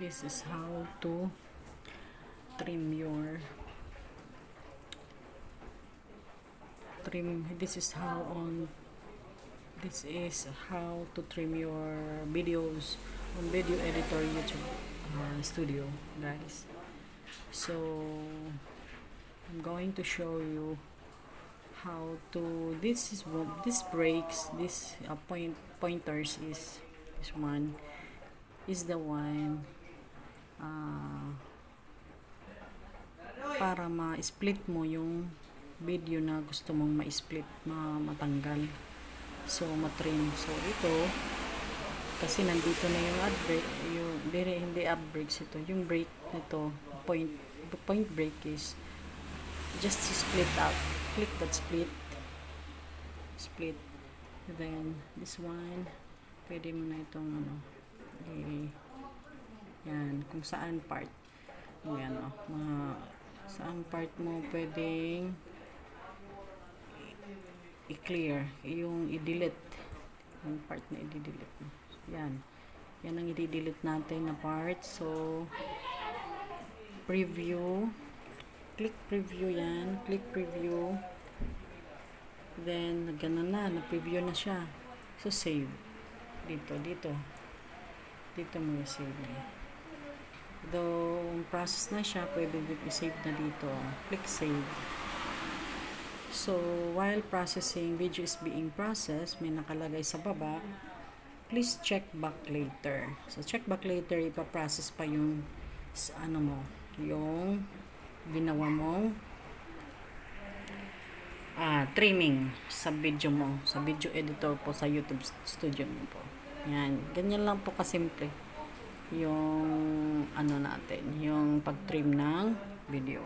This is how to trim your this is how to trim your videos on video editor YouTube studio, guys. So I'm going to show you how to this breaks this pointers is this one is the one para ma-split mo yung video na gusto mong ma-split, matanggal, so matrim. So ito kasi nandito na yung ad break, yung hindi ad breaks, ito yung break nito, point break is just split out, click that split, then this one pwede mo na itong yan, kung saan part yan, saan part mo pwedeng i-clear, yung i-delete yung part na i-delete mo. Yan ang i-delete natin na part. So preview, click preview, yan, click preview, then ganun na preview na siya. So save dito mo i-save niya. Though process na siya, pwede i-save na dito, click save. So while processing, video is being processed, may nakalagay sa baba, please check back later. So check back later, ipaprocess pa yung yung ginawa mong trimming sa video mo, sa video editor po sa YouTube studio mo po. Yan, ganyan lang po kasimple yung natin, yung pag-trim ng video.